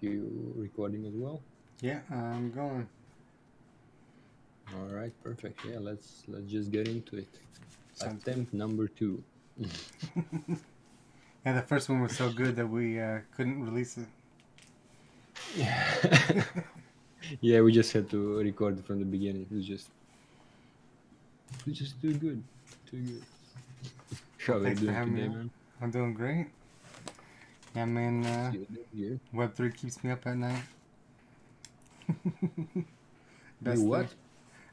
You recording as well? Yeah, I'm going. All right, perfect. Yeah, let's just get into it. Sounds good. Attempt number two. Yeah, the first one was so good that we couldn't release it. Yeah, we just had to record from the beginning. It was just too good, too good. Well, How are you thanks for doing having me today, on. man? I'm doing great. Yeah, man, That's good. That's good. Web3 keeps me up at night. You Best thing. what?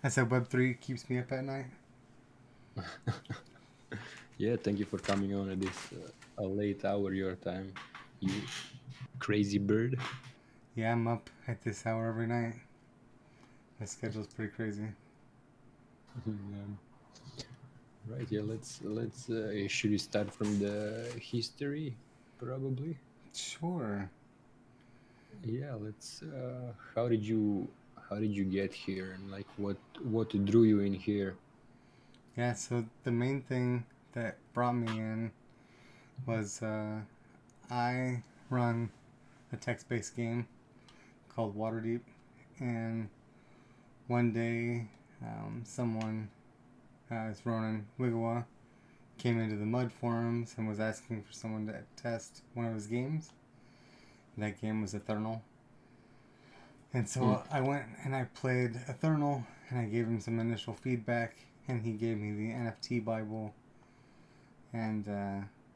I said Web3 keeps me up at night. Yeah, thank you for coming on at this a late hour your time. You crazy bird. Yeah, I'm up at this hour every night. My schedule's pretty crazy. Yeah. Right. Yeah. Let's. Should we start from the history? Probably. Sure. Yeah. Let's. How did you get here, and like what drew you in here? Yeah, so the main thing that brought me in was I run a text based game called Waterdeep, and one day someone, it's Ronan Wigawa, came into the Mud forums and was asking for someone to test one of his games. That game was Eternal. And Mm. so I went and I played Eternal and I gave him some initial feedback and he gave me the NFT Bible. And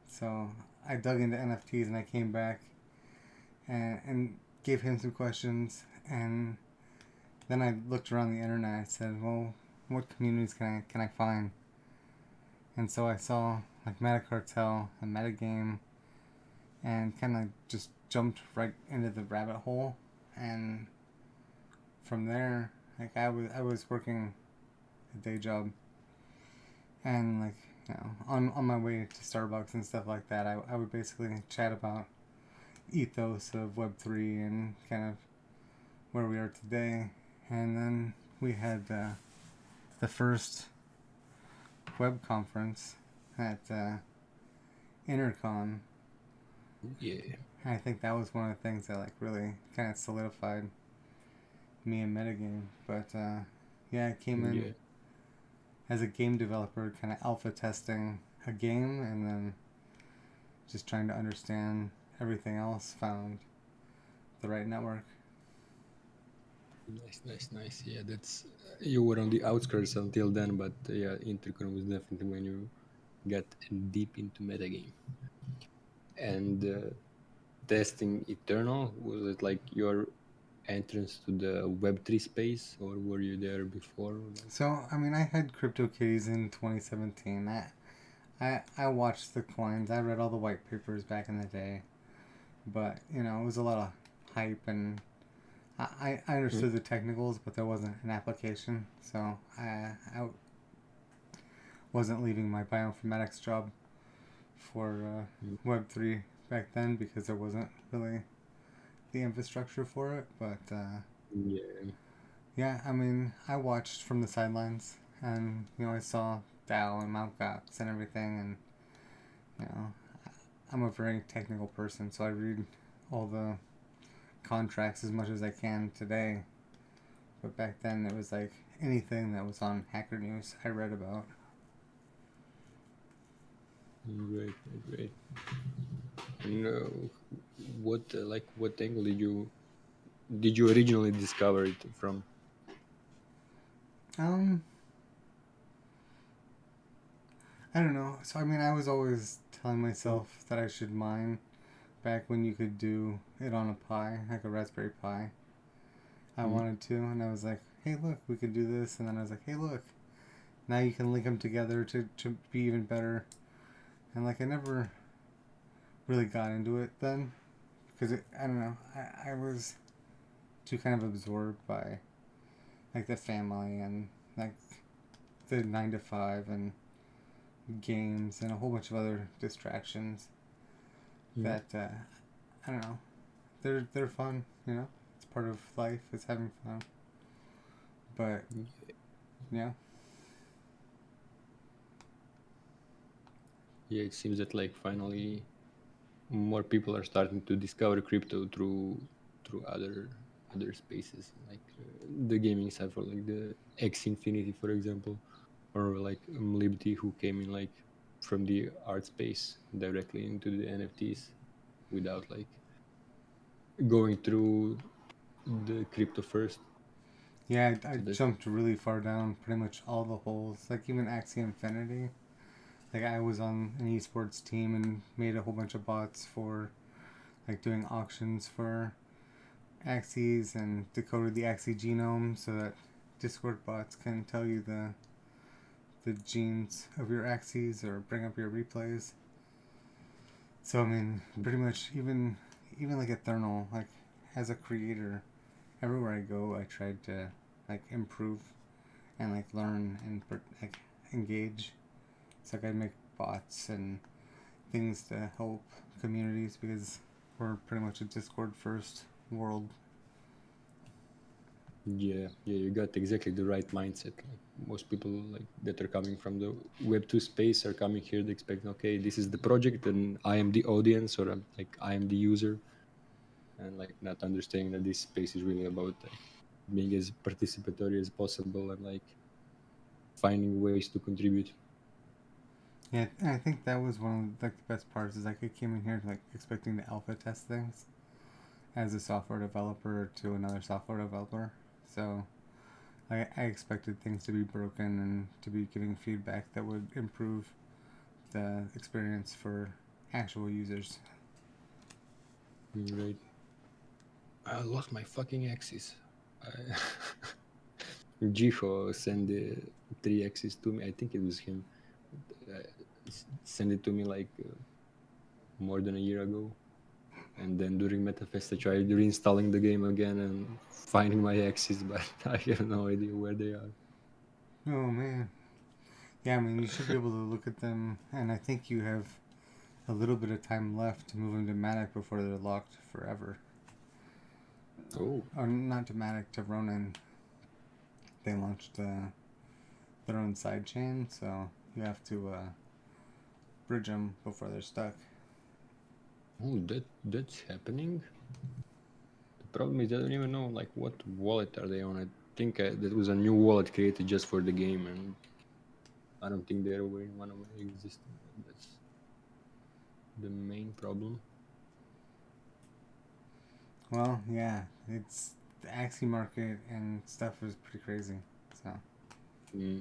so I dug into NFTs and I came back and gave him some questions. And then I looked around the internet. I said, well, what communities can I find? And so I saw like Metacartel and Metagame and kind of just jumped right into the rabbit hole. And from there, like I was working a day job, and like on my way to Starbucks and stuff like that, I would basically chat about ethos of Web3 and kind of where we are today. And then we had the first web conference at Intercon. Yeah. I think that was one of the things that like really kind of solidified me and Metagame. But yeah, I came in Yeah. as a game developer, kind of alpha testing a game, and then just trying to understand everything else. Found the right network. Nice. Nice. Nice. Yeah. That's you were on the outskirts until then, but yeah, Intercon was definitely when you got deep into metagame and testing Eternal. Was it like your entrance to the Web3 space, or were you there before? Like, So I mean, I had CryptoKitties in 2017. I watched the coins. I read all the white papers back in the day, but it was a lot of hype and I mm, understood the technicals, but there wasn't an application, so I wasn't leaving my bioinformatics job for mm, Web3 back then because there wasn't really the infrastructure for it. But yeah, yeah, I mean, I watched from the sidelines, and I saw DAO and Mt. Gox and everything, and you know, I'm a very technical person, so I read all the contracts as much as I can today. But back then, it was like anything that was on Hacker News, I read about. great, great, great. And what angle did you originally discover it from? Um, I don't know. So I mean, I was always telling Mm, myself that I should mine back when you could do it on a Pi, like a Raspberry Pi. I mm, wanted to, and I was like, hey, look, we could do this. And then I was like, hey, look, now you can link them together to be even better. And like, I never really got into it then because I don't know, I was too kind of absorbed by like the family and like the 9 to 5 and games and a whole bunch of other distractions mm. that I don't know. They're fun, It's part of life. It's having fun, but yeah, Yeah, it seems that like finally more people are starting to discover crypto through through other spaces, like the gaming side for like the X Infinity, for example, or like Liberty, who came in like from the art space directly into the NFTs without like going through the crypto first. Yeah, I So that's jumped really far down pretty much all the holes, like even Axie Infinity. Like I was on an esports team and made a whole bunch of bots for like doing auctions for Axies and decoded the Axie genome so that Discord bots can tell you the genes of your Axies or bring up your replays. So I mean, pretty much even like Eternal, like as a creator, everywhere I go, I tried to like improve and like learn and like engage. It's like I make bots and things to help communities because we're pretty much a Discord first world. yeah, you got exactly the right mindset. Like most people like that are coming from the Web 2 space are coming here. They expect, okay, this is the project, and I am the audience, or like I am the user, and like not understanding that this space is really about like being as participatory as possible and like finding ways to contribute. Yeah, and I think that was one of like the best parts is like I came in here like expecting to alpha test things as a software developer to another software developer. So I expected things to be broken and to be giving feedback that would improve the experience for actual users. Right. I lost my fucking axis. I Jiho sent the 3 axis to me. I think it was him. Uh, Send it to me like more than a year ago. And then during MetaFest, I tried reinstalling the game again and finding my axes, but I have no idea where they are. Oh man. Yeah, I mean you should be able to look at them and I think you have a little bit of time left to move them to Matic before they're locked forever. Oh, Or not to Matic, to Ronin. They launched their own side chain, so you have to bridge them before they're stuck. oh, that's happening. The problem is I don't even know like what wallet are they on. I think that was a new wallet created just for the game, and I don't think they're aware in one of my existing. That's the main problem. Well, yeah, it's the Axie market and stuff is pretty crazy. So Mm,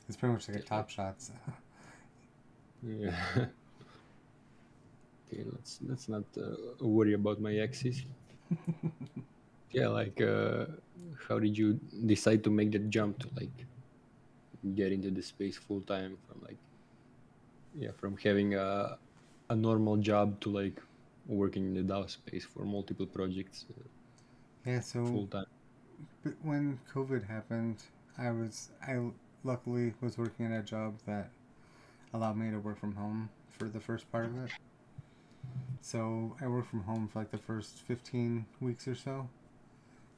it's pretty much like a yeah, Top Shots. yeah. Okay, let's not worry about my axis. Yeah, like how did you decide to make that jump to like get into the space full time from like yeah from having a normal job to like working in the DAO space for multiple projects Yeah, so full time. when COVID happened, I luckily was working at a job that allowed me to work from home for the first part of it. So I worked from home for like the first 15 weeks or so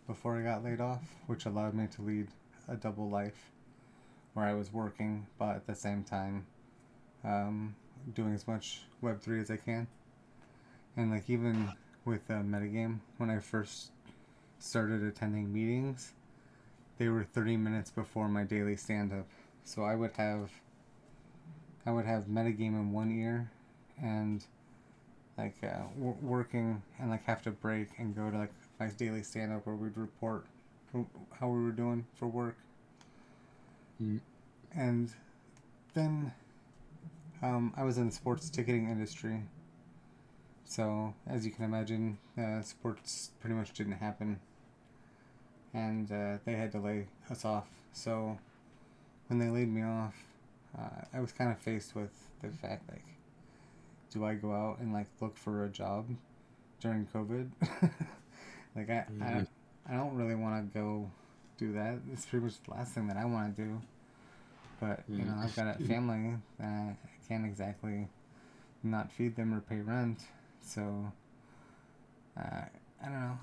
before I got laid off, which allowed me to lead a double life where I was working, but at the same time um, doing as much Web3 as I can. And like even with MetaGame, when I first started attending meetings, they were 30 minutes before my daily stand up. So I would have metagame in one ear and like working and like have to break and go to like my daily stand up where we'd report how we were doing for work. Mm, And then I was in the sports ticketing industry. So as you can imagine, sports pretty much didn't happen, and they had to lay us off. So when they laid me off, I was kind of faced with the fact like, do I go out and like look for a job during COVID? like mm, I don't really want to go do that. It's pretty much the last thing that I want to do. But you know, mm, I've got a family. I can't exactly not feed them or pay rent. So I don't know.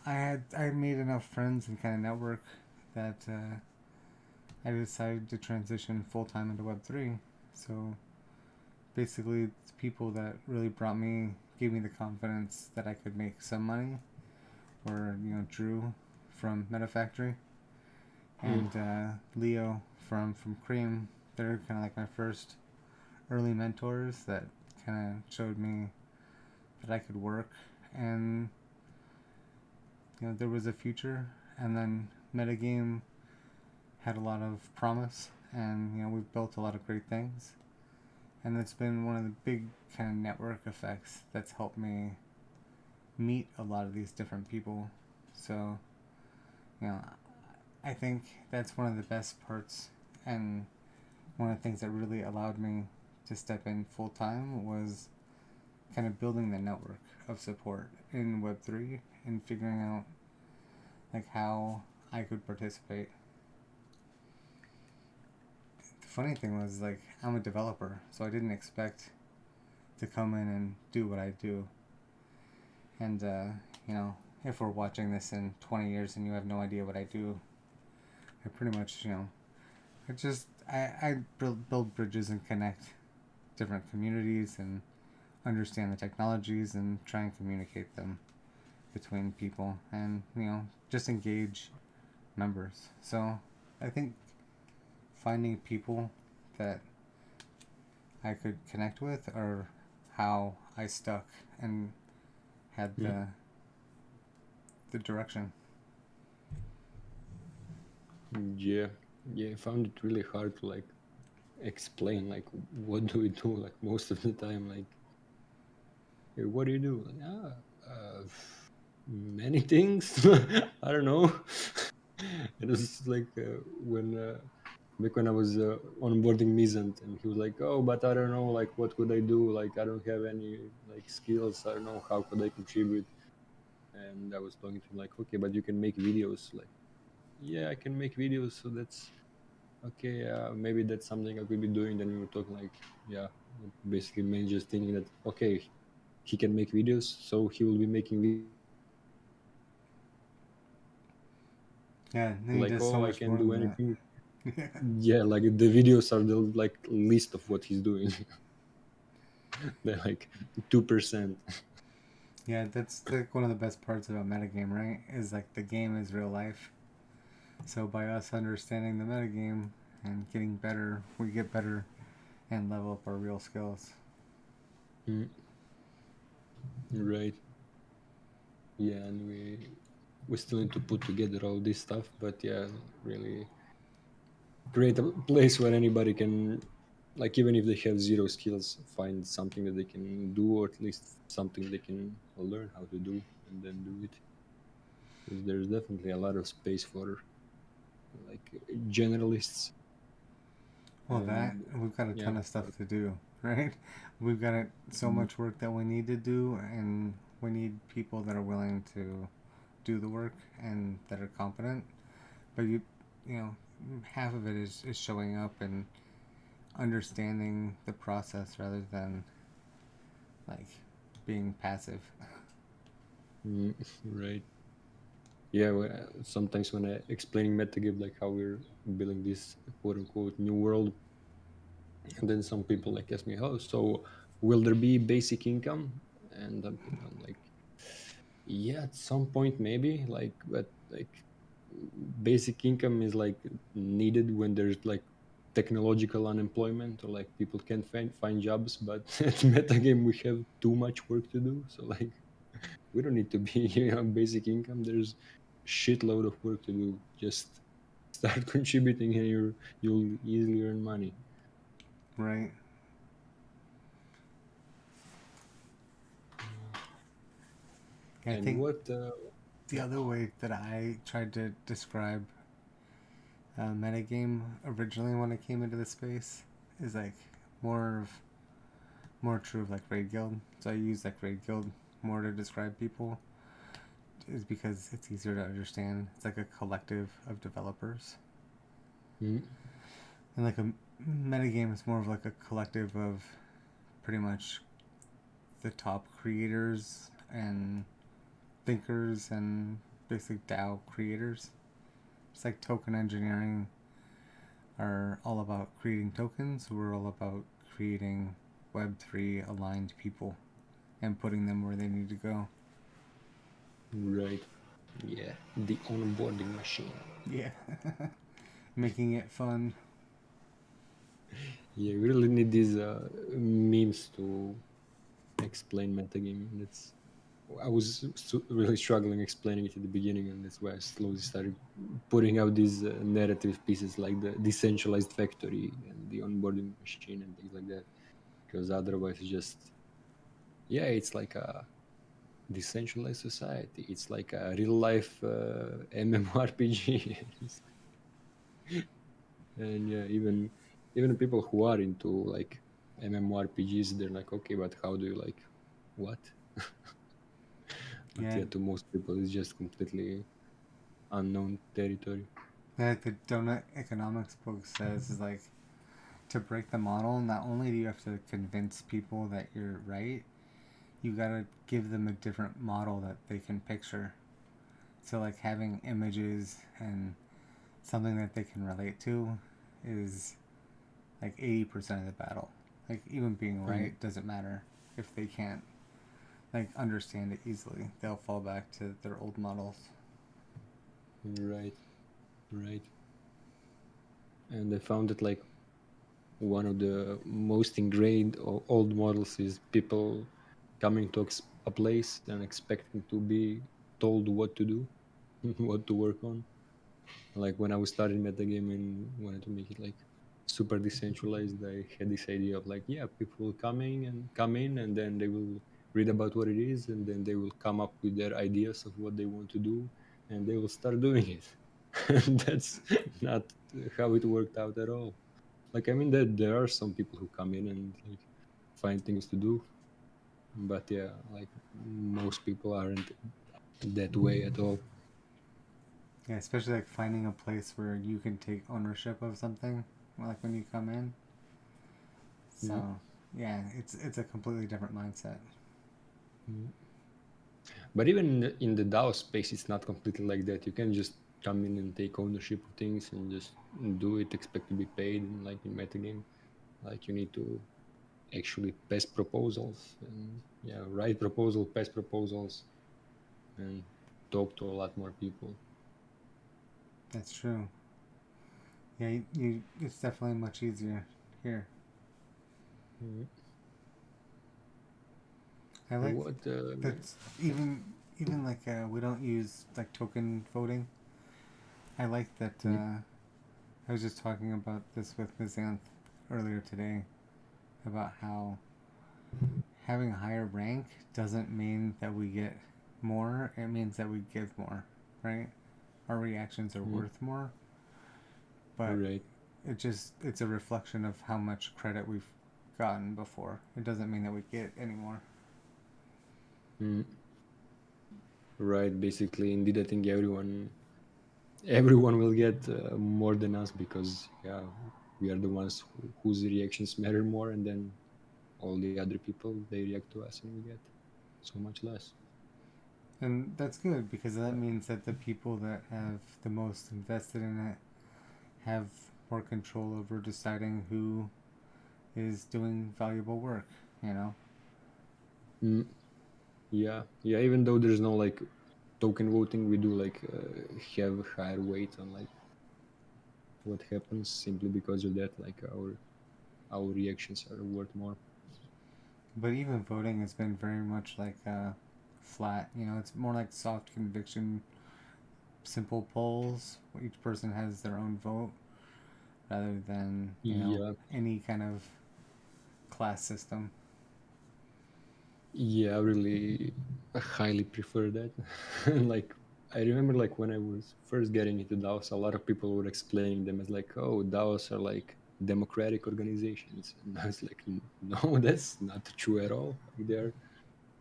I made enough friends and kind of network that I decided to transition full time into Web3. So basically, the people that really brought me gave me the confidence that I could make some money or Drew from Metafactory, Mm. and Leo from Cream. They're kind of like my first early mentors that kind of showed me that I could work, and there was a future. And then Metagame had a lot of promise, and we've built a lot of great things, and it's been one of the big kind of network effects that's helped me meet a lot of these different people. So you know I think that's one of the best parts, and one of the things that really allowed me to step in full time was kind of building the network of support in Web3 and figuring out like how I could participate. The funny thing was like I'm a developer, so I didn't expect to come in and do what I do. And you know, if we're watching this in 20 years and you have no idea what I do, I pretty much I build bridges and connect different communities and understand the technologies and try and communicate them between people, and just engage members. So I think finding people that I could connect with are how I stuck and had Mm. the direction. Yeah, yeah. I found it really hard to like explain like what do we do like most of the time. Like, "Hey, what do you do?" Like, many things. I don't know. It was like when back when I was onboarding Mizant, and he was like, "Oh, but I don't know, like, what could I do? Like, I don't have any like skills. I don't know how could I contribute." And I was talking to him like, "Okay, but you can make videos." Like, yeah, I can make videos, so that's okay. Maybe that's something I could be doing. Then we were talking like, yeah, basically, man, just thinking that okay, he can make videos, so he will be making videos. Yeah, and he Like, does so oh, I much can more do than anything. that. Yeah, like the videos are the like list of what he's doing. They're like 2%. Yeah, that's like one of the best parts about metagame, right? Is like the game is real life. So by us understanding the metagame and getting better, we get better and level up our real skills. Mm, right. Yeah, and we still need to put together all this stuff, but yeah, really create a place where anybody can, like, even if they have zero skills, find something that they can do, or at least something they can learn how to do and then do it. Because there's definitely a lot of space for like generalists. Well, that And we've got a yeah, ton of stuff to do, right? We've got so mm, much work that we need to do, and we need people that are willing to do the work and that are competent. But you know, half of it is showing up and understanding the process rather than like being passive. mm, right. Yeah, sometimes when I explaining MetaGame, like how we're building this quote unquote new world, and then some people like ask me, "Oh, so will there be basic income?" And I'm like, "Yeah, at some point maybe, like, but like basic income is like needed when there's like technological unemployment, or like people can't find jobs. But at MetaGame we have too much work to do, so like we don't need to be basic income. There's shitload of work to do. Just start contributing, and you'll easily earn money." Right. I And think what the other way that I tried to describe metagame originally when I came into the space is like more of more true of like raid guild. So I use like raid guild more to describe people, is because it's easier to understand. It's like a collective of developers, mm, and like a metagame is more of like a collective of pretty much the top creators and thinkers and basic DAO creators. It's like token engineering are all about creating tokens. We're all about creating Web3 aligned people and putting them where they need to go. right. Yeah, the onboarding machine. Yeah. Making it fun. Yeah, we really need these memes to explain metagame. That's I was really struggling explaining it at the beginning, and that's why I slowly started putting out these narrative pieces like the decentralized factory and the onboarding machine and things like that. Because otherwise, it's just yeah, it's like a decentralized society. It's like a real life MMORPG. And yeah, even people who are into like MMORPGs, they're like, okay, but how do you like what? But Yeah. yeah, to most people, it's just completely unknown territory. Like the donut economics book says, is like to break the model, not only do you have to convince people that you're right, you gotta give them a different model that they can picture. So, like, having images and something that they can relate to is like 80% of the battle. Like, even being Mm, right doesn't matter if they can't, like, understand it easily. They'll fall back to their old models. right, right. And I found that like one of the most ingrained old models is people coming to a place and expecting to be told what to do, what to work on. Like when I was starting metagame and wanted to make it like super decentralized, I had this idea of like, yeah, people will come in and then they will read about what it is and then they will come up with their ideas of what they want to do and they will start doing it. And that's not how it worked out at all. Like I mean that there are some people who come in and like find things to do, but yeah, like most people aren't that way at all. Yeah, especially like finding a place where you can take ownership of something, like when you come in. Mm, So, yeah, it's a completely different mindset. mm. But even in the DAO space, it's not completely like that. You can just come in and take ownership of things and just do it, expect to be paid. And like in metagame, like you need to actually pass proposals and yeah, write proposal, pass proposals, and talk to a lot more people. That's true. Yeah, it's definitely much easier here. Mm. I like What? that's even like we don't use like token voting. I like that. Mm, I was just talking about this with Mizanth earlier today about how having a higher rank doesn't mean that we get more. It means that we give more, right? Our reactions are mm, worth more, but right. it's a reflection of how much credit we've gotten before. It doesn't mean that we get any more. Mm, right. Basically, indeed, I think everyone will get more than us because yeah, we are the ones whose reactions matter more, and then all the other people they react to us and we get so much less. And that's good because that means that the people that have the most invested in it have more control over deciding who is doing valuable work, you know? Mm, yeah, yeah, even though there's no like token voting, we do like have higher weight on like what happens simply because of that, like our reactions are worth more. But even voting has been very much like flat, you know, it's more like soft conviction, simple polls. Each person has their own vote rather than, you know, Yeah, any kind of class system. yeah, I really highly prefer that. Like I remember like when I was first getting into DAOs, a lot of people were explaining them as like, oh, DAOs are like democratic organizations. And I was like, no, that's not true at all. Like they're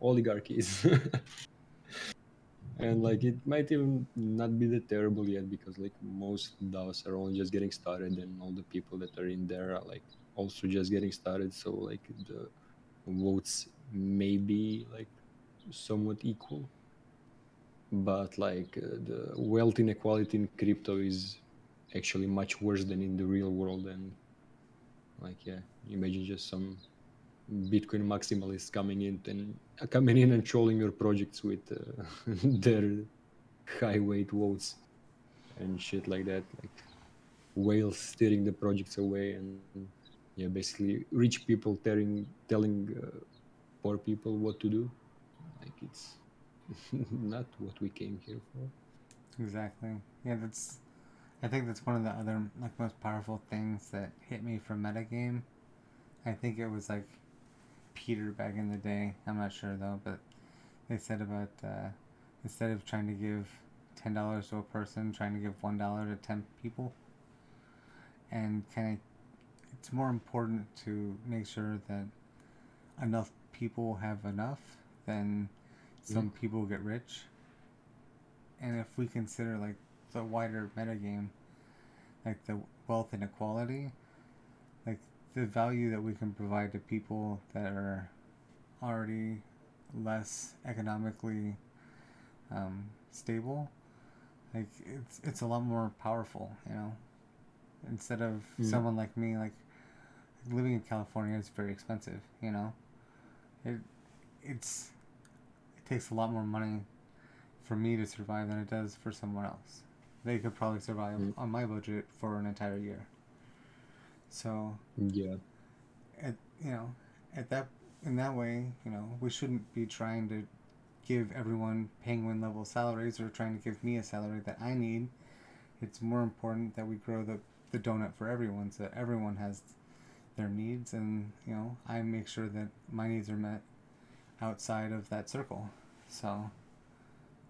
oligarchies. And like it might even not be that terrible yet because like most DAOs are only just getting started and all the people that are in there are like also just getting started. So like the votes may be like somewhat equal, but like the wealth inequality in crypto is actually much worse than in the real world. And like yeah, imagine just some Bitcoin maximalists coming in and trolling your projects with their high weight votes and shit like that, like whales steering the projects away, and yeah, basically rich people telling poor people what to do. Like it's not what we came here for. Exactly. Yeah, that's. I think that's one of the other like most powerful things that hit me from metagame. I think it was like Peter back in the day. I'm not sure though, but they said about instead of trying to give $10 to a person, trying to give $1 to 10 people, and kind of it's more important to make sure that enough people have enough than Mm, some people get rich. And if we consider like the wider metagame, like the wealth inequality, like the value that we can provide to people that are already less economically stable, like it's a lot more powerful, you know. Instead of mm, someone like me, like living in California is very expensive, you know. It it's it takes a lot more money for me to survive than it does for someone else. They could probably survive mm. on my budget for an entire year. So, Yeah, at you know, at that in that way, you know, we shouldn't be trying to give everyone penguin level salaries or trying to give me a salary that I need. It's more important that we grow the donut for everyone so that everyone has their needs, and you know, I make sure that my needs are met outside of that circle. So,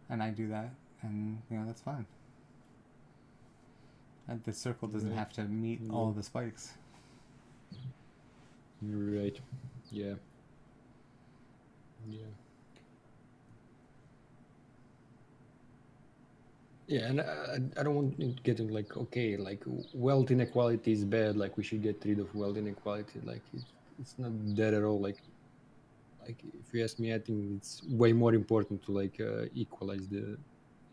and I do that, and you know, that's fine. And the circle doesn't right. have to meet all Yeah, of the spikes. right. Yeah, yeah. Yeah, and I don't want it getting like, okay, like wealth inequality is bad, like we should get rid of wealth inequality. Like it's not that at all. Like if you ask me, I think it's way more important to like equalize the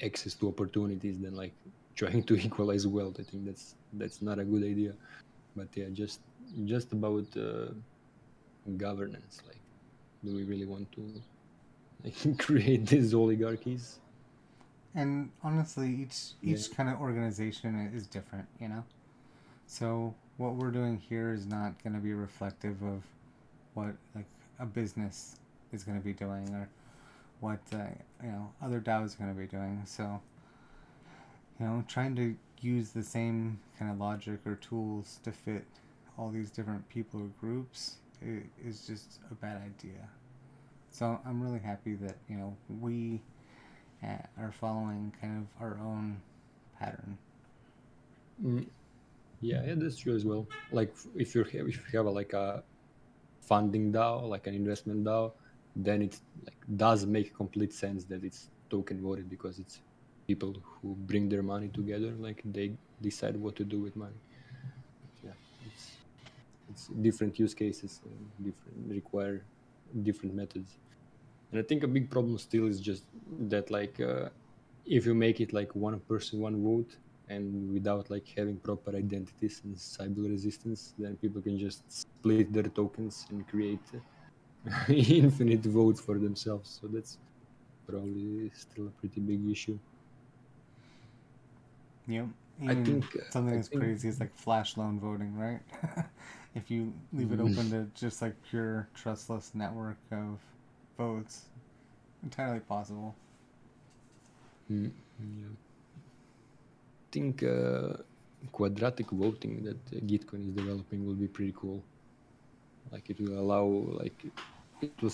access to opportunities than like trying to equalize wealth. I think that's not a good idea. But yeah, just about governance. Like, do we really want to like create these oligarchies? And honestly, Yeah. each kind of organization is different, you know. So what we're doing here is not going to be reflective of what like a business is going to be doing or what you know other DAOs are going to be doing. So you know, trying to use the same kind of logic or tools to fit all these different people or groups is just a bad idea. So I'm really happy that you know we are following kind of our own pattern. Mm, yeah, yeah, that's true as well. Like if you have like a funding DAO, like an investment DAO, then it like does make complete sense that it's token voted because it's people who bring their money together, like they decide what to do with money. But yeah, it's different use cases and different require different methods. And I think a big problem still is just that like if you make it like one person one vote and without like having proper identities and cyber resistance, then people can just split their tokens and create infinite votes for themselves. So that's probably still a pretty big issue. You know, I even think something I as think crazy as like flash loan voting, right? If you leave it mm, open to just like pure trustless network of votes, entirely possible. yeah. think quadratic voting that Gitcoin is developing will be pretty cool. Like it will allow like it will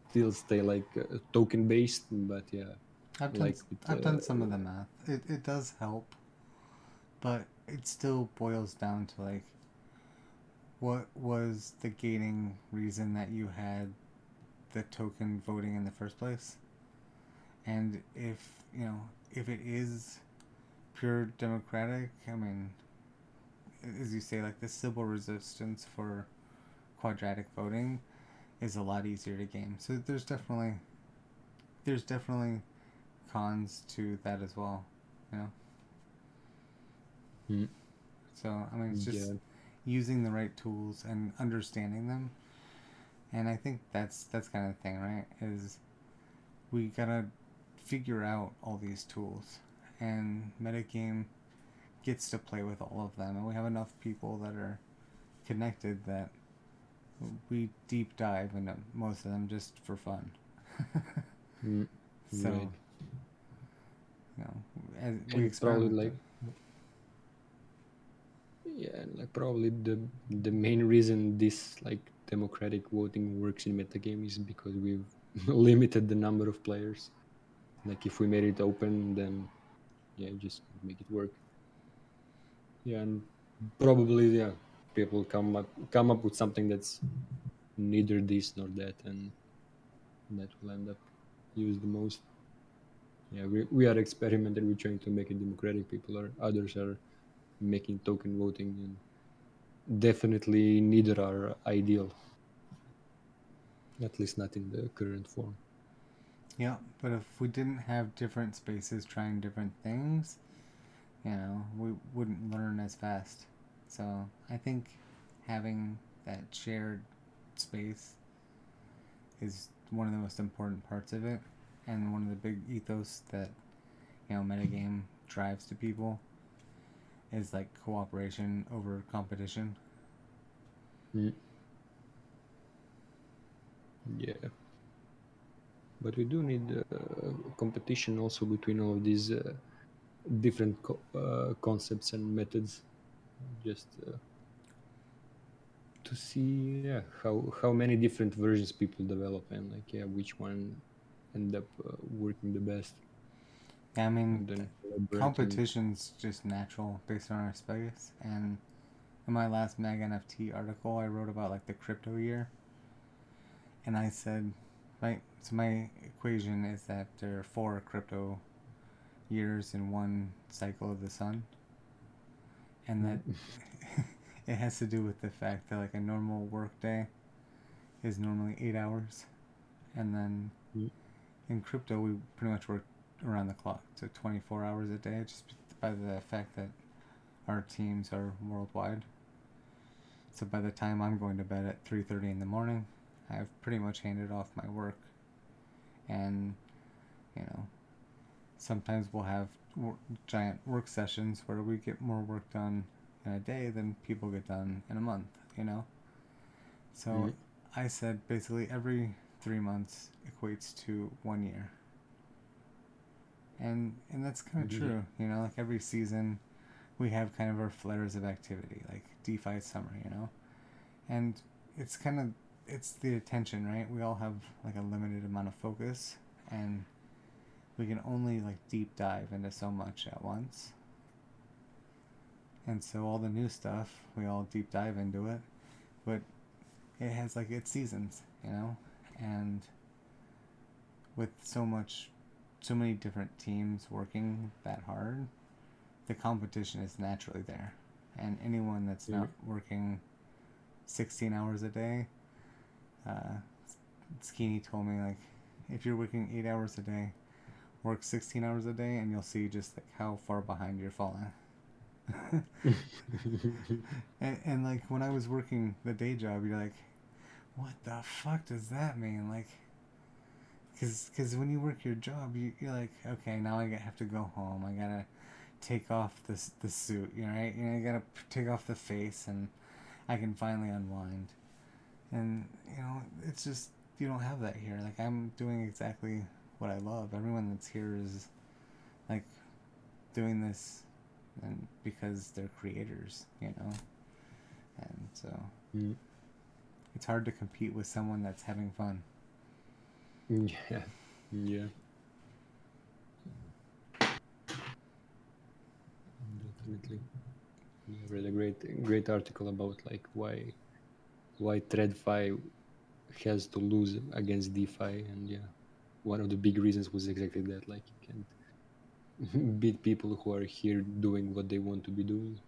still stay like token based, but yeah, I've done like with I've done some of the math. It does help, but it still boils down to like what was the gating reason that you had the token voting in the first place? And if you know if it is pure democratic, I mean, as you say, like the civil resistance for quadratic voting is a lot easier to game. So there's definitely cons to that as well, you know. mm, So I mean, it's just yeah, using the right tools and understanding them, and I think that's kind of the thing, right? Is we gotta figure out all these tools, and metagame gets to play with all of them, and we have enough people that are connected that we deep dive into most of them just for fun. Mm, So right. as we And probably experiment. like, yeah, like probably the main reason this like democratic voting works in metagame is because we've limited the number of players. Like if we made it open, then yeah, you just can't make it work. Yeah, and probably yeah, people come up with something that's neither this nor that, and that will end up used the most. Yeah, we are experimenting. We're trying to make it democratic. People are others are making token voting, and definitely neither are ideal. At least not in the current form. Yeah, but if we didn't have different spaces trying different things, we wouldn't learn as fast. So I think having that shared space is one of the most important parts of it, and one of the big ethos that metagame drives to people is like cooperation over competition. Mm, yeah, but we do need competition also between all of these different concepts and methods, just to see yeah how many different versions people develop, and like yeah which one end up working the best, Yeah, I mean, and then collaborating. competition's just natural based on our space. And in my last Mag NFT article, I wrote about like the crypto year, and I said, right, so my equation is that there are four crypto years in one cycle of the sun, and that Mm, it has to do with the fact that like a normal work day is normally 8 hours, and then mm, in crypto we pretty much work around the clock, so 24 hours a day, just by the fact that our teams are worldwide. So by the time I'm going to bed at 3:30 in the morning, I've pretty much handed off my work, and you know sometimes we'll have giant work sessions where we get more work done in a day than people get done in a month. So mm, I said basically every 3 months equates to 1 year, and that's kind of yeah. true. Like every season we have kind of our flares of activity, like DeFi summer. And it's kind of it's the attention, right? We all have like a limited amount of focus, and we can only like deep dive into so much at once. And so all the new stuff, we all deep dive into it, but it has like its seasons. And with so many different teams working that hard, the competition is naturally there. And anyone that's Yeah. not working 16 hours a day, uh, Skeeny told me, like, if you're working 8 hours a day, work 16 hours a day, and you'll see just like how far behind you're falling. And like when I was working the day job, you're like, what the fuck does that mean? Like, because when you work your job, you're like, okay, now I have to go home. I gotta take off the suit, right? I gotta take off the face, and I can finally unwind. And it's just you don't have that here. Like I'm doing exactly what I love. Everyone that's here is like doing this, and because they're creators. And so Mm, it's hard to compete with someone that's having fun. yeah. Yeah, definitely. Yeah, read a great article about like why TradFi has to lose against DeFi, and yeah, one of the big reasons was exactly that. Like you can't beat people who are here doing what they want to be doing.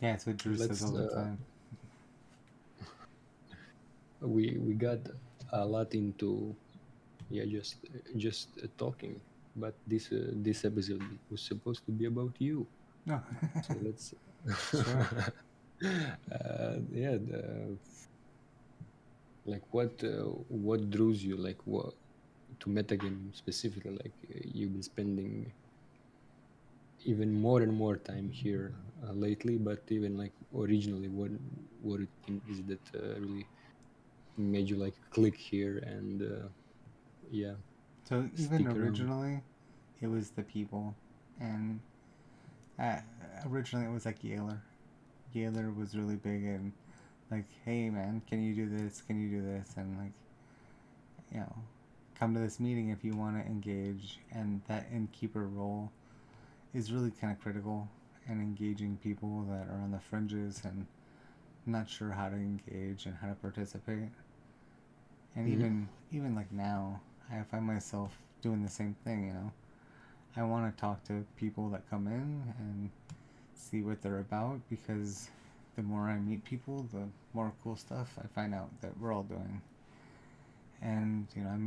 Yeah, it's what Drew says Let's all the time. we got a lot into yeah just talking, but this episode was supposed to be about you. No, So let's sure. yeah Like what draws you like what to metagame specifically? Like you've been spending even more and more time here lately, but even like originally, what do you think is that really made you like click here and yeah, So even stick around? originally, it was the people, and uh, originally it was like Yaler. Yaler was really big and like, hey man, can you do this? Can you do this? And like, you know, come to this meeting if you want to engage. And that innkeeper role is really kind of critical and engaging people that are on the fringes and not sure how to engage and how to participate. And Mhm. even like now, I find myself doing the same thing. You know, I want to talk to people that come in and see what they're about because the more I meet people, the more cool stuff I find out that we're all doing. And you know,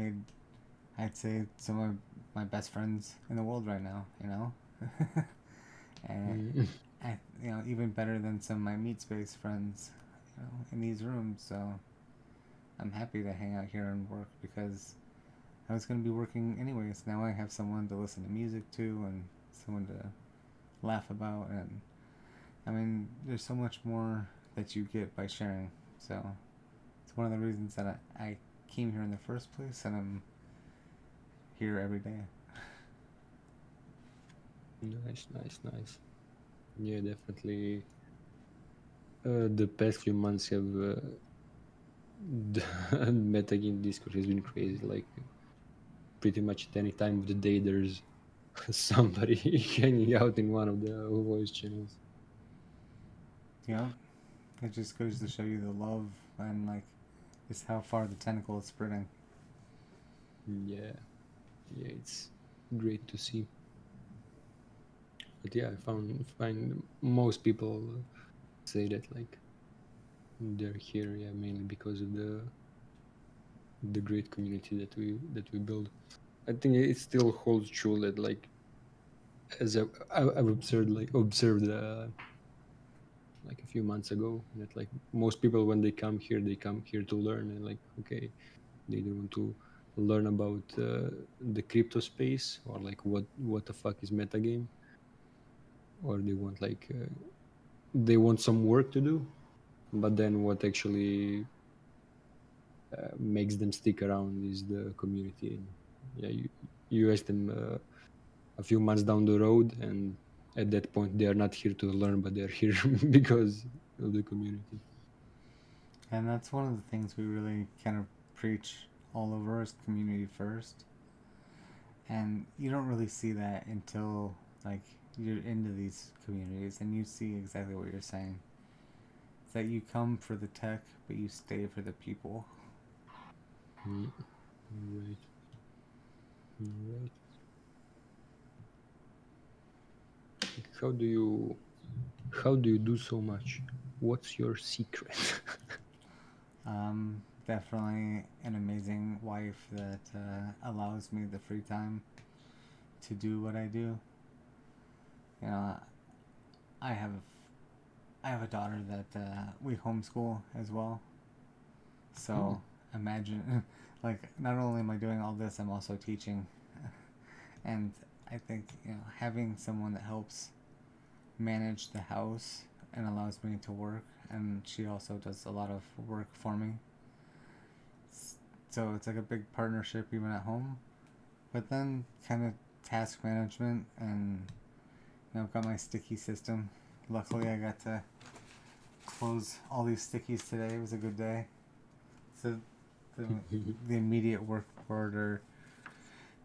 I'd say some of my best friends in the world right now. You know, and Mhm. you know, even better than some of my meat space friends. You know, in these rooms. So I'm happy to hang out here and work because I was going to be working anyways. Now I have someone to listen to music to and someone to laugh about. And I mean, there's so much more that you get by sharing. So it's one of the reasons that I came here in the first place and I'm here every day. Nice, nice, nice. Yeah, definitely. The past few months have the metagame Discord has been crazy. Like pretty much at any time of the day, there's somebody hanging out in one of the voice channels. You know, it just goes to show you the love and like just how far the tentacle is spreading. Yeah, yeah, it's great to see. But yeah, I find most people say that like they're here, yeah, mainly because of the great community that we build. I think it still holds true that like as I've observed like a few months ago that like most people when they come here to learn and like okay they either want to learn about the crypto space or like what the fuck is metagame or they want like they want some work to do but then what actually makes them stick around is the community and yeah you ask them a few months down the road and at that point they are not here to learn but they're here because of the community. And that's one of the things we really kind of preach all over is community first. And you don't really see that until like you're into these communities and you see exactly what you're saying. It's that you come for the tech, but you stay for the people. Mm, right, right. how do you how do you do so much? What's your secret? Definitely an amazing wife that allows me the free time to do what I do. You know, I have I have a daughter that we homeschool as well. Mm, So imagine, like, not only am I doing all this, I'm also teaching, and I think you know having someone that helps manage the house and allows me to work, and she also does a lot of work for me. So it's like a big partnership even at home. But then kind of task management and you know I've got my sticky system. Luckily I got to close all these stickies today. It was a good day. So the the immediate work order,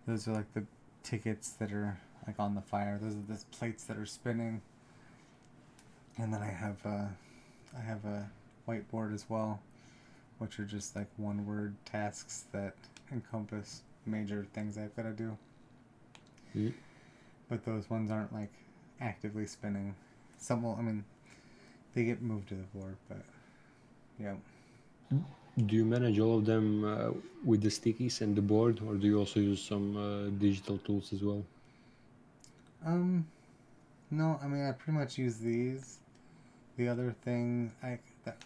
those are like the tickets that are like on the fire. Those are the plates that are spinning. And then I have a whiteboard as well, which are just like one word tasks that encompass major things I've got to do. mm. But those ones aren't like actively spinning. Some will, I mean, they get moved to the board, but yeah. Do you manage all of them with the stickies and the board, or do you also use some digital tools as well? Um, no, I mean, I pretty much use these. The other thing,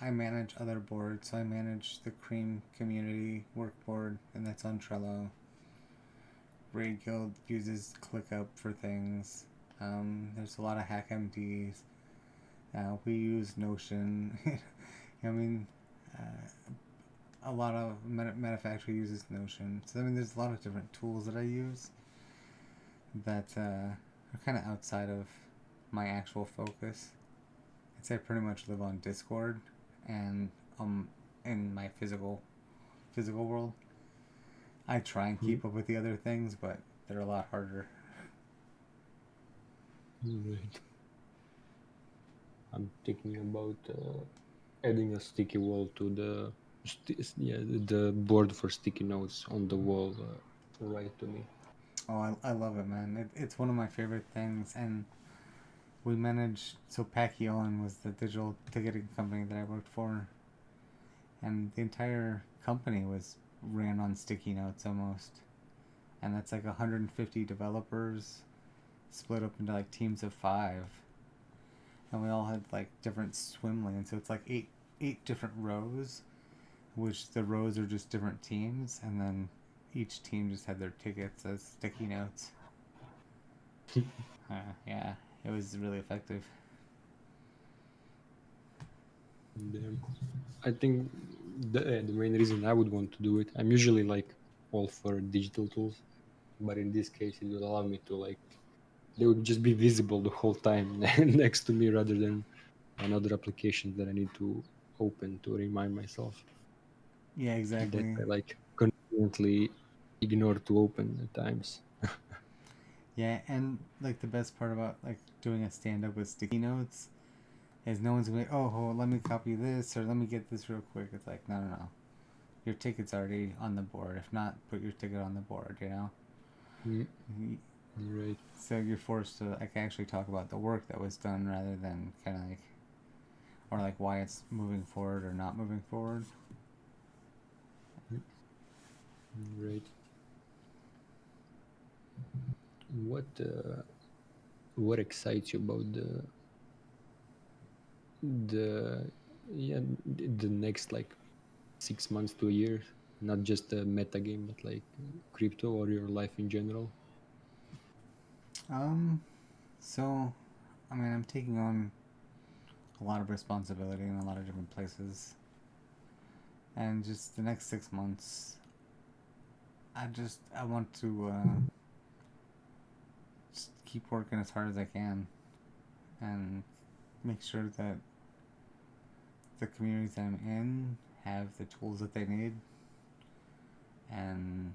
I manage other boards. So I manage the Cream community work board, and that's on Trello. Raid Guild uses ClickUp for things. There's a lot of HackMDs. We use Notion. I mean, a lot of Metafactory uses Notion. So I mean, there's a lot of different tools that I use that are kind of outside of my actual focus. I'd say I pretty much live on Discord and in my physical world. I try and Mm, keep up with the other things, but they're a lot harder. right. I'm thinking about adding a sticky wall to yeah, the board for sticky notes on the wall, right to me. Oh, I love it, man. It's one of my favorite things. And we managed. So, Pacquion was the digital ticketing company that I worked for. And the entire company was ran on sticky notes almost. And that's like 150 developers split up into like teams of five. And we all had like different swim lanes. So, it's like eight different rows, which the rows are just different teams. And then each team just had their tickets as sticky notes. Yeah, it was really effective. Damn. I think the main reason I would want to do it, I'm usually like all for digital tools, but in this case, it will allow me to like they would just be visible the whole time next to me rather than another application that I need to open to remind myself Yeah, that exactly. I like conveniently ignore to open at times. Yeah, and like the best part about like doing a stand up with sticky notes is no one's gonna be like, oh, let me copy this or let me get this real quick. It's like, no, no, no. Your ticket's already on the board. If not, put your ticket on the board, you know? Mm, right. So you're forced to like actually talk about the work that was done rather than kind of like, or like why it's moving forward or not moving forward. Mm, right. What excites you about the yeah the next like 6 months to a year, not just a meta game, but like crypto or your life in general? Um, so, I mean, I'm taking on a lot of responsibility in a lot of different places. And just the next 6 months, I want to just keep working as hard as I can and make sure that the communities that I'm in have the tools that they need, and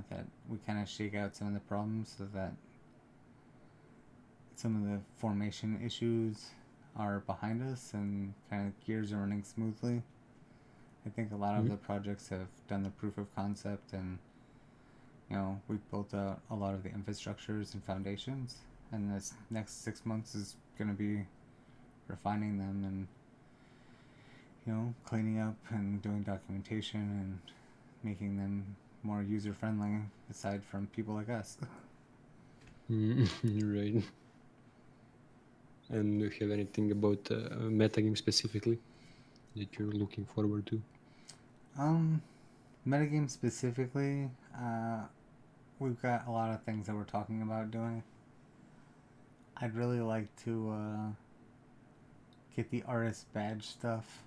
that we kind of shake out some of the problems so that some of the formation issues are behind us and kind of gears are running smoothly. I think a lot of Mm, the projects have done the proof of concept, and we've built out a lot of the infrastructures and foundations, and this next 6 months is going to be refining them and cleaning up and doing documentation and making them more user friendly aside from people like us. right. And do you have anything about metagame specifically that you're looking forward to? um Metagame specifically, we've got a lot of things that we're talking about doing. I'd really like to get the artist badge stuff.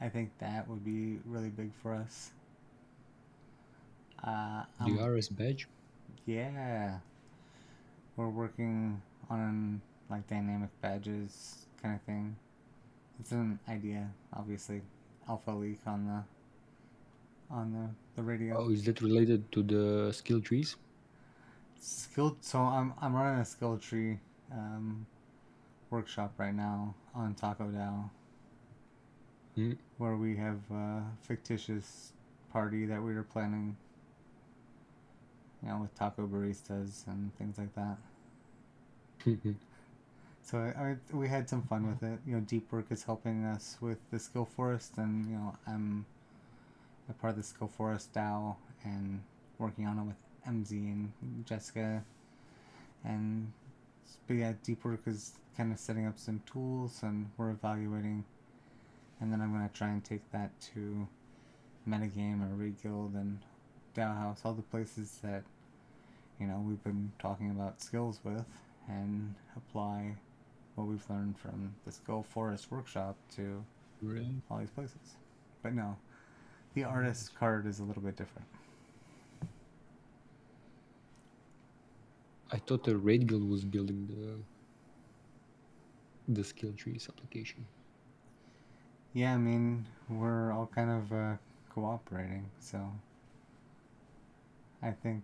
I think that would be really big for us. The I'm RS badge? Yeah, we're working on like dynamic badges kind of thing. It's an idea, obviously. Alpha leak on the radio. Oh, is that related to the skill trees? So I'm running a skill tree um, workshop right now on Taco DAO, Mm. where we have a fictitious party that we were planning, with taco baristas and things like that. So we had some fun with it. Deep Work is helping us with the skill forest, and I'm a part of the skill forest DAO and working on it with MZ and Jessica. And but yeah, Deep Work is kind of setting up some tools, and we're evaluating and then I'm gonna try and take that to MetaGame or Raid Guild and DAO House, all the places that we've been talking about skills with, and apply what we've learned from the Skill Forest workshop to Right. all these places. But no, the artist card is a little bit different. I thought the Raid Guild was building the skill trees application. Yeah, I mean, we're all kind of cooperating, so I think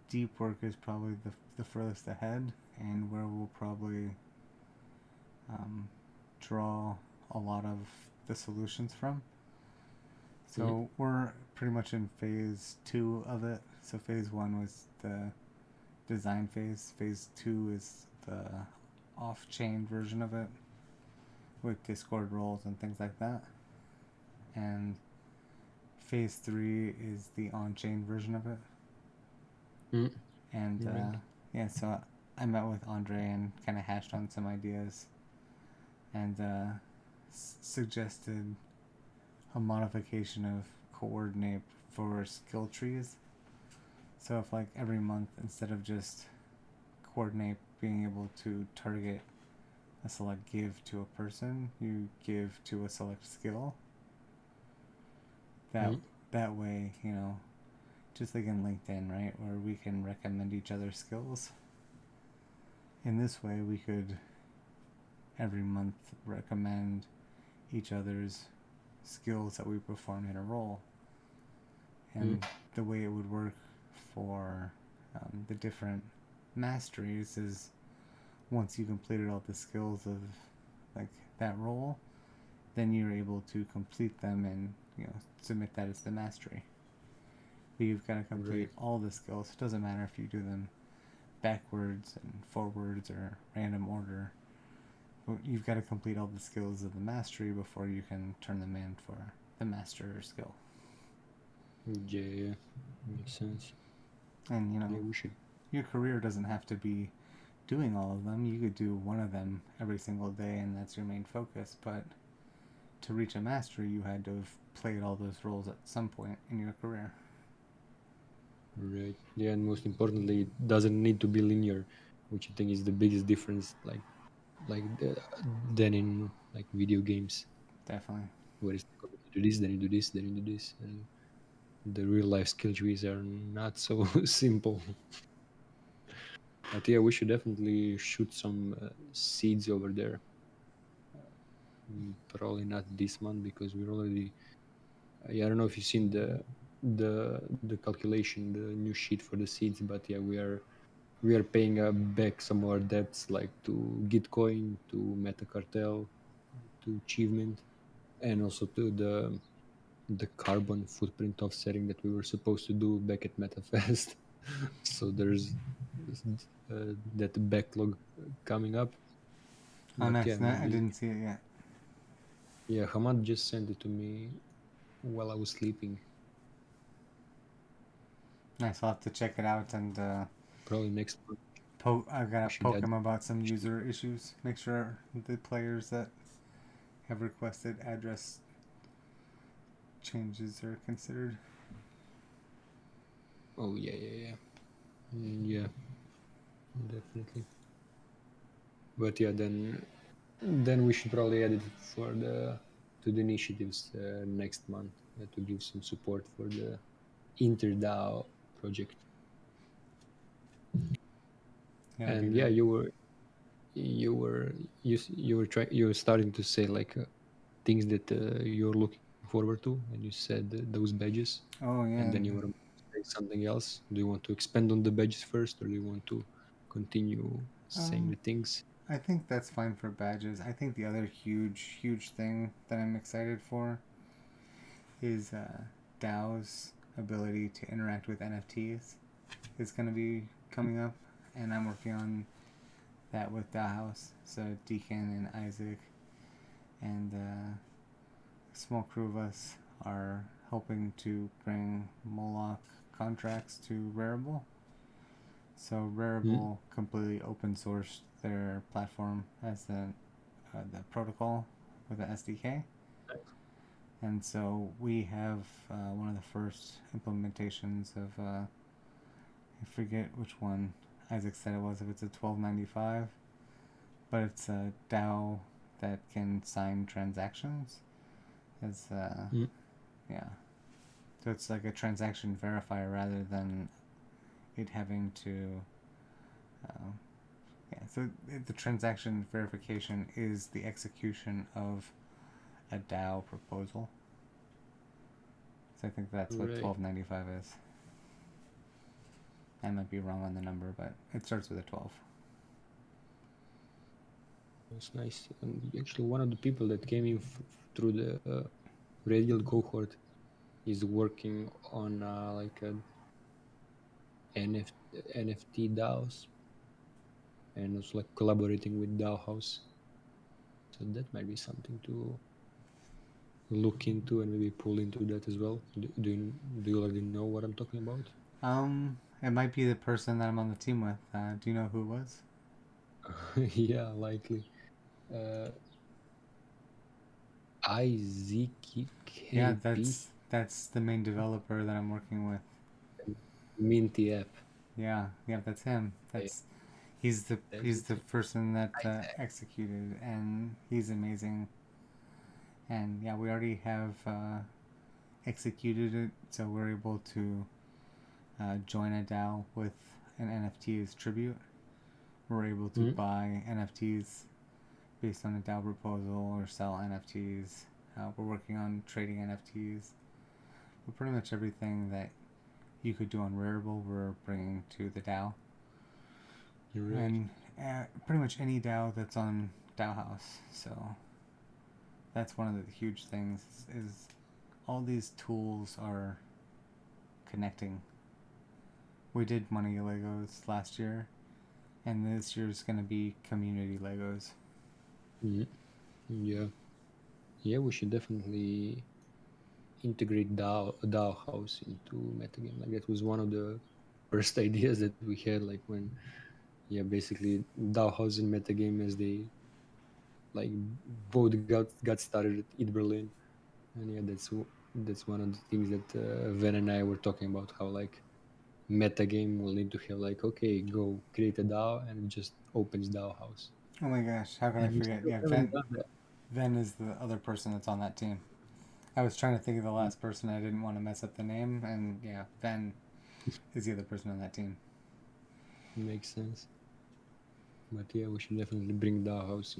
deep work is probably the furthest ahead, and where we'll probably um, draw a lot of the solutions from. Mm, So we're pretty much in phase two of it. So phase one was the design phase. Phase two is the off-chain version of it with Discord roles and things like that. And phase three is the on-chain version of it. mm, And right. yeah, so I met with Andre and kind of hashed on some ideas and suggested a modification of coordinate for skill trees. So if like every month, instead of just coordinate being able to target a select give to a person, you give to a select skill. That Mm, that way, just like in LinkedIn, right, where we can recommend each other's skills. In this way, we could every month recommend each other's skills that we perform in a role. mm, And the way it would work for the different masteries is once you completed all the skills of like that role, then you're able to complete them and submit that as the mastery. But you've got to complete right. all the skills. It doesn't matter if you do them backwards and forwards or random order. But you've got to complete all the skills of the mastery before you can turn them in for the master skill. Yeah, yeah, makes sense. And Yeah, we should. your career doesn't have to be doing all of them. You could do one of them every single day, and that's your main focus. But to reach a mastery, you had to have played all those roles at some point in your career. Right. Yeah, and most importantly, it doesn't need to be linear, which I think is the biggest difference. Than in like video games, Definitely. where it's like, okay, you do this, then you do this, then you do this, and the real life skill trees are not so simple. But yeah, we should definitely shoot some seeds over there. Probably not this month because we're already. Yeah, I don't know if you've seen the calculation, the new sheet for the seeds, but yeah, we are paying back some more debts like to Gitcoin, to Metacartel, to Achievement, and also to the carbon footprint offsetting that we were supposed to do back at MetaFest. So there's that backlog coming up. Oh, But yeah, nice. No, I maybe didn't see it yet. yeah, Hamad just sent it to me while I was sleeping. Nice. I'll have to check it out and Probably next month I we gotta should poke add. him about some user issues. Make sure the players that have requested address changes are considered. Oh yeah, yeah, yeah, yeah, definitely. But yeah, then we should probably add it for the to the initiatives next month to give some support for the InterDAO project. Yeah, that'd be And yeah, great. you were you were starting to say like things that you're looking forward to, and you said those badges, Oh and yeah, then you were about to say something else. Do you want to expand on the badges first, or do you want to continue saying um, the things? I think that's fine for badges. I think the other huge thing that I'm excited for is DAO's ability to interact with NFTs is going to be coming up, and I'm working on that with DAO House. So Deacon and Isaac and a small crew of us are helping to bring Moloch contracts to Rarible. So Hmm? Rarible completely open sourced their platform as the protocol, with the SDK. And so we have one of the first implementations of I forget which one Isaac said it was. If it's a 1295, but it's a DAO that can sign transactions. As Mm. yeah, so it's like a transaction verifier rather than it having to. Uh, yeah, so the transaction verification is the execution of a DAO proposal. So I think that's what Right. 1295 is. I might be wrong on the number, but it starts with a 12. That's nice. And actually, one of the people that came in through the radial cohort is working on like a NFT DAOs and also like collaborating with DAO House. So that might be something to look into and maybe pull into that as well. Do you already know what I'm talking about? It might be the person that I'm on the team with. Do you know who it was? Yeah, likely. Uh, Yeah, IZKP that's the main developer that I'm working with. Minty app. Yeah, that's him. Yeah, He's that's the it. person that executed, and he's amazing. And yeah, we already have executed it, so we're able to join a DAO with an NFT as tribute. We're able to Mm, buy NFTs based on a DAO proposal or sell NFTs. We're working on trading NFTs. But pretty much everything that you could do on Rarible, we're bringing to the DAO. you're right. And pretty much any DAO that's on DAO House. So that's one of the huge things is all these tools are connecting. We did money Legos last year, and this year's going to be community Legos. Mm, yeah, yeah. We should definitely integrate DAO house into metagame. Like that was one of the first ideas that we had. Like when yeah, basically DAO house and metagame as they like both got started at Eat Berlin, and yeah, that's one of the things that Van and I were talking about. How like metagame will need to have like okay, go create a DAO and it just opens DAO house, Oh my gosh, how could I and we forget? still Yeah, haven't done that. Ven is the other person that's on that team. I was trying to think of the last person. I didn't want to mess up the name, and yeah, Ven is the other person on that team. Makes sense. But yeah, we should definitely bring DAO house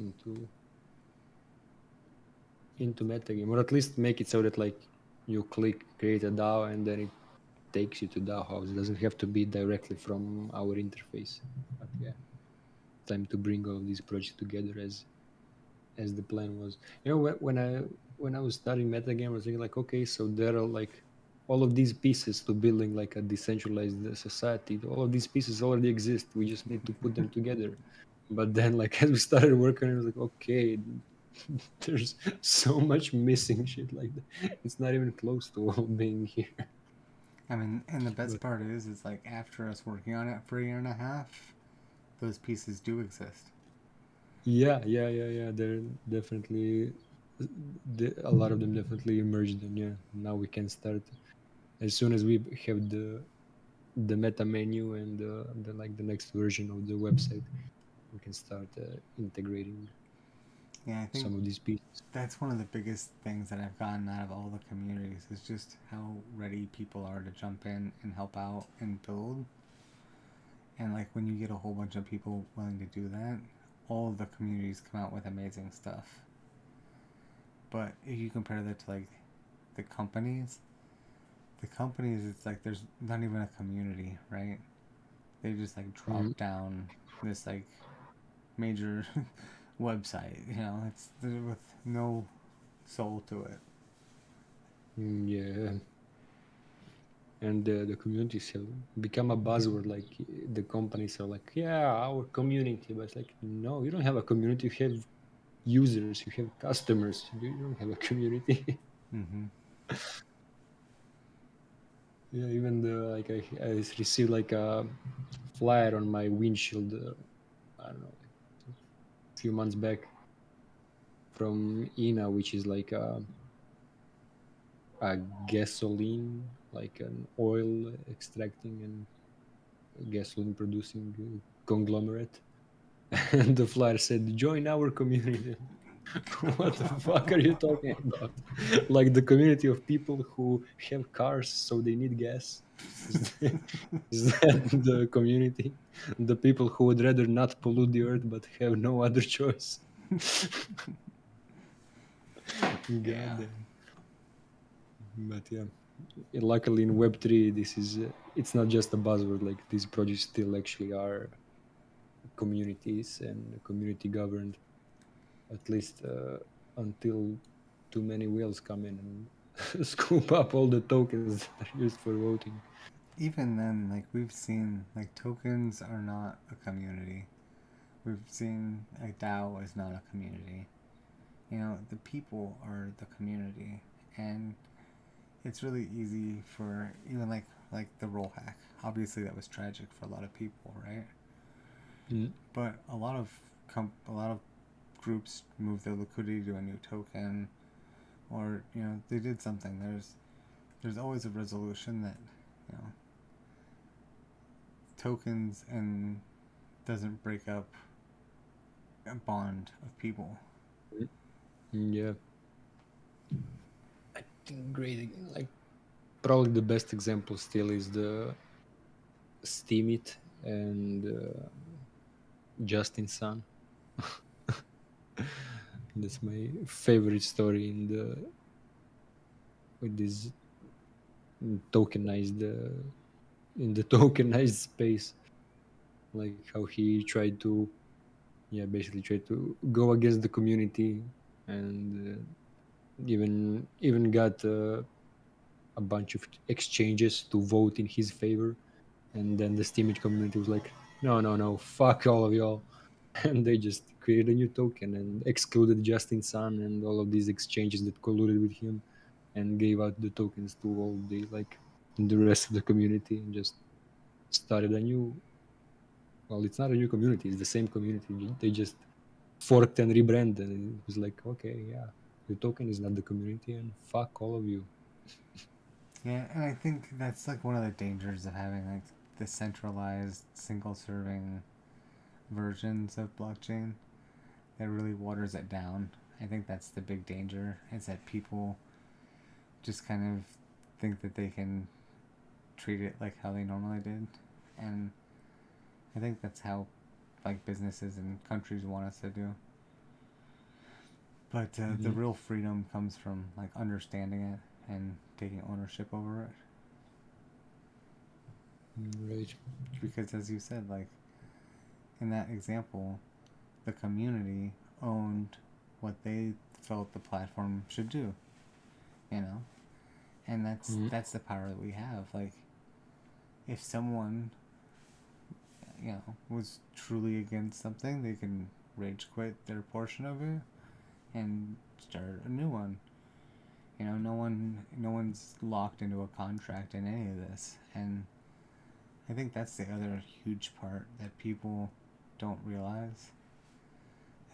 into metagame, or at least make it so that like you click create a DAO and then it takes you to DAO house. It doesn't have to be directly from our interface. But yeah, time to bring all of these projects together as the plan was. You know, when I was studying metagame, I was thinking like, okay, so there are like all of these pieces to building like a decentralized society. All of these pieces already exist. We just need to put them together. But then, like as we started working, I was like, okay, there's so much missing shit like that. It's not even close to all being here. I mean, and the best But part is like after us working on it for a year and a half, those pieces do exist. yeah. They're definitely a lot of them definitely emerged, and yeah, now we can start as soon as we have the meta menu and the like the next version of the website, we can start integrating Yeah, I think some of these pieces. that's one of the biggest things that I've gotten out of all the communities is just how ready people are to jump in and help out and build. And like when you get a whole bunch of people willing to do that, all of the communities come out with amazing stuff. But if you compare that to like the companies, it's like there's not even a community, right? They just like drop Mm, down this like major website, it's with no soul to it. yeah, and the communities have become a buzzword. Like the companies are like, yeah, our community, but it's like, no, you don't have a community. You have users, you have customers. You don't have a community. Mm-hmm. Yeah, even the like I received like a flyer on my windshield. I don't know, like a few months back from INA, which is like a gasoline, like an oil extracting and gasoline producing conglomerate. And the flyer said, "Join our community." What the fuck are you talking about? Like the community of people who have cars, so they need gas? Is that, is that the community? The people who would rather not pollute the earth but have no other choice? God Yeah. damn. But yeah, luckily in Web3, this is it's not just a buzzword. Like these projects still actually are communities and community governed, at least until too many whales come in and scoop up all the tokens that are used for voting. Even then, like we've seen, like tokens are not a community. We've seen like DAO is not a community. You know, the people are the community, and it's really easy for even like the roll hack. Obviously, that was tragic for a lot of people, right? Mm. But a lot of groups moved their liquidity to a new token, or you know they did something. There's always a resolution that you know tokens and doesn't break up a bond of people. Yeah, I think great. Like probably the best example still is the Steemit and Justin Sun. That's my favorite story in the with this tokenized in the tokenized space, like how he tried to, yeah, basically tried to go against the community and even got a bunch of exchanges to vote in his favor, and then the Steemit community was like, no, no, no, fuck all of y'all. And they just created a new token and excluded Justin Sun and all of these exchanges that colluded with him, and gave out the tokens to all the rest of the community, and just started a new, well, it's not a new community, it's the same community. They just forked and rebranded, and it was like, okay, yeah, your token is not the community, and fuck all of you. Yeah, and I think that's like one of the dangers of having like the centralized single serving versions of blockchain that really waters it down. I think that's the big danger is that people just kind of think that they can treat it like how they normally did. And I think that's how like businesses and countries want us to do. But the Mhm. real freedom comes from like understanding it and taking ownership over it. Right. Because as you said, like in that example, the community owned what they felt the platform should do, you know? And Mhm. that's the power that we have. Like if someone, you know, was truly against something, they can rage quit their portion of it and start a new one. You know, no one's locked into a contract in any of this. And I think that's the other huge part that people don't realize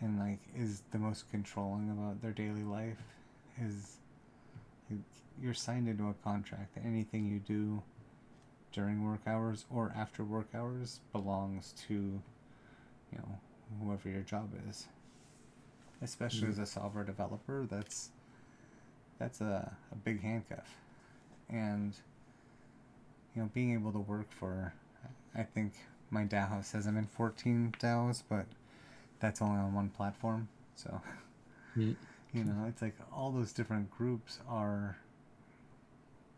and like is the most controlling about their daily life is you're signed into a contract that anything you do during work hours or after work hours belongs to you know whoever your job is, especially Yeah. as a software developer. That's a big handcuff. And you know being able to work for, I think my DAO says I'm in 14 DAOs, but that's only on one platform. So Mhm. you know it's like all those different groups are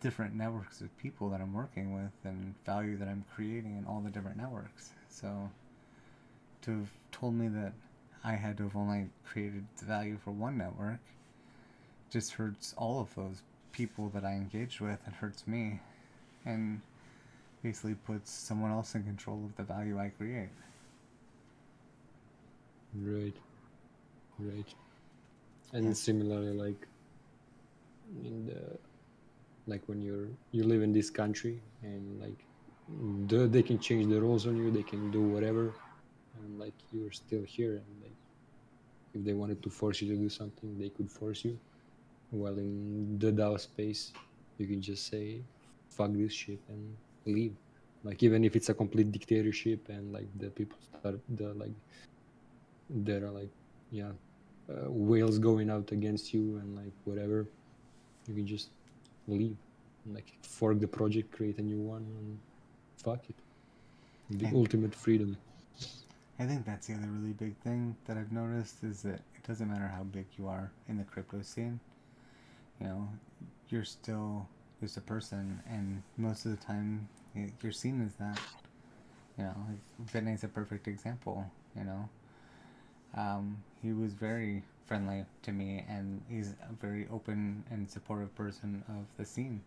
different networks of people that I'm working with and value that I'm creating in all the different networks. So to have told me that I had to have only created the value for one network just hurts all of those people that I engaged with. It hurts me and basically puts someone else in control of the value I create. Right. Right. Yeah. And similarly, like in the, like when you live in this country, and like they can change the rules on you, they can do whatever, and like you're still here, and like If they wanted to force you to do something, they could force you. While in the DAO space, you can just say, "Fuck this shit" and leave. Like even if it's a complete dictatorship and like the people start the like there are like yeah whales going out against you and like whatever, you can just leave, like fork the project, create a new one, and fuck it. The I, ultimate freedom. I think that's the other really big thing that I've noticed is that it doesn't matter how big you are in the crypto scene. You know, you're still just a person, and most of the time you're seen as that. You know, like Vinay's a perfect example. You know, he was very friendly to me, and he's a very open and supportive person of the scene.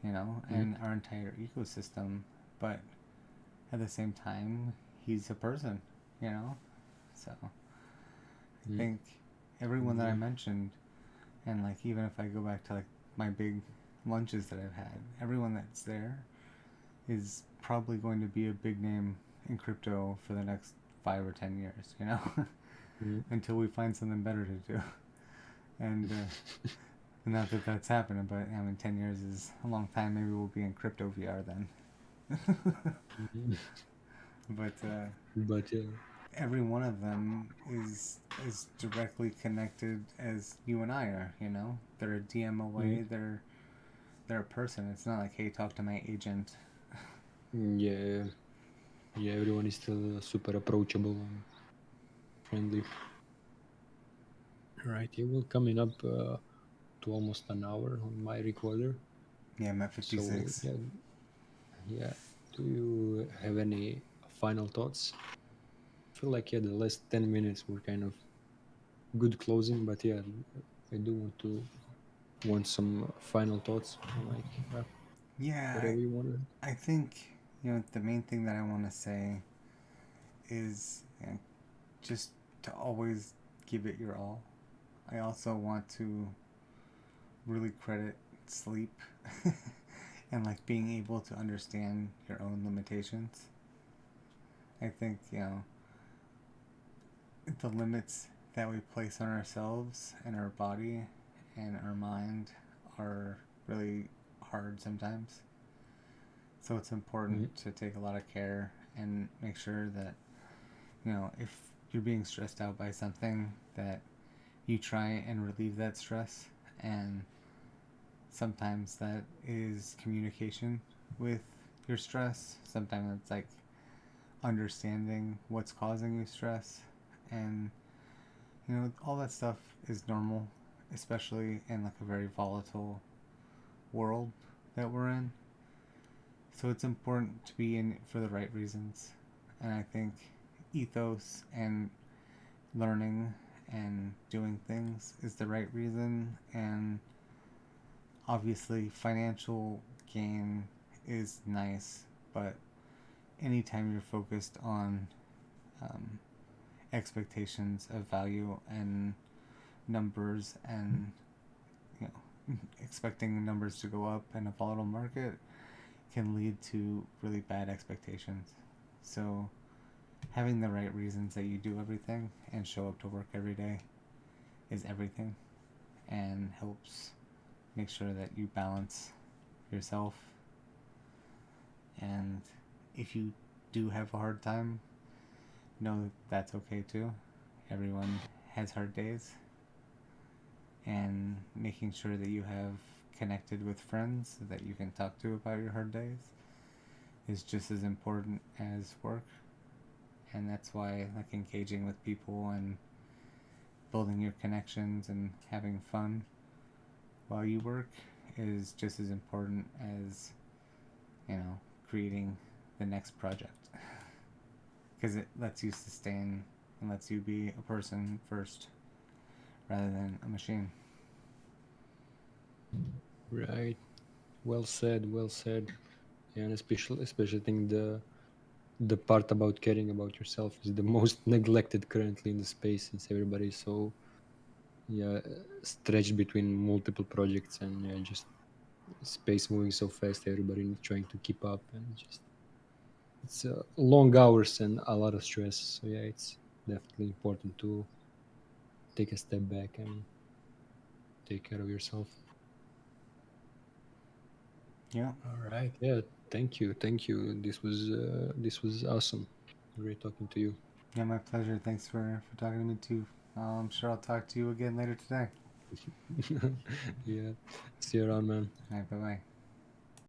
You know, Mm, and our entire ecosystem. But at the same time, he's a person. You know, so I mm, think everyone that I yeah. mentioned, and like even if I go back to like my big lunches that I've had, everyone that's there is probably going to be a big name in crypto for the next 5 or 10 years. You know, Mm. until we find something better to do. And not that that's happening, but I mean, 10 years is a long time. Maybe we'll be in crypto VR then. Mm. But But yeah. every one of them is as directly connected as you and I are. You know, they're a DM Mm. away. They're a person. It's not like, hey, talk to my agent. Yeah, yeah, everyone is still super approachable and friendly. Right, yeah, well, coming up to almost an hour on my recorder. Yeah, I'm at So 56. yeah, yeah. Do you have any final thoughts? I feel like yeah, the last 10 minutes were kind of good closing, but yeah, I do want some final thoughts, like Yeah, whatever you want to. I think the main thing that I want to say is just to always give it your all. I also want to really credit sleep and like being able to understand your own limitations. I think the limits that we place on ourselves and our body and our mind are really hard sometimes. So it's important Mm, to take a lot of care and make sure that, if you're being stressed out by something, that you try and relieve that stress. And sometimes that is communication with your stress. Sometimes it's like understanding what's causing you stress. And, all that stuff is normal, especially in like a very volatile world that we're in. So it's important to be in it for the right reasons. And I think ethos and learning and doing things is the right reason. And obviously, financial gain is nice, but anytime you're focused on um, expectations of value and numbers and you know expecting numbers to go up in a volatile market can lead to really bad expectations. So having the right reasons that you do everything and show up to work every day is everything, and helps make sure that you balance yourself. And if you do have a hard time, know that that's okay too. Everyone has hard days, and making sure that you have connected with friends that you can talk to about your hard days is just as important as work. And that's why like engaging with people and building your connections and having fun while you work is just as important as creating the next project, because it lets you sustain and lets you be a person first rather than a machine. right. Well said. Well said. Yeah, and especially I think the part about caring about yourself is the most neglected currently in the space, since everybody is so yeah stretched between multiple projects and yeah just space moving so fast, everybody trying to keep up, and just it's long hours and a lot of stress. So yeah, it's definitely important to take a step back and take care of yourself. Yeah. All right. Yeah. Thank you. Thank you. This was awesome. Great talking to you. Yeah, my pleasure. Thanks for talking to me too. I'm sure I'll talk to you again later today. Yeah. See you around, man. All right, bye bye.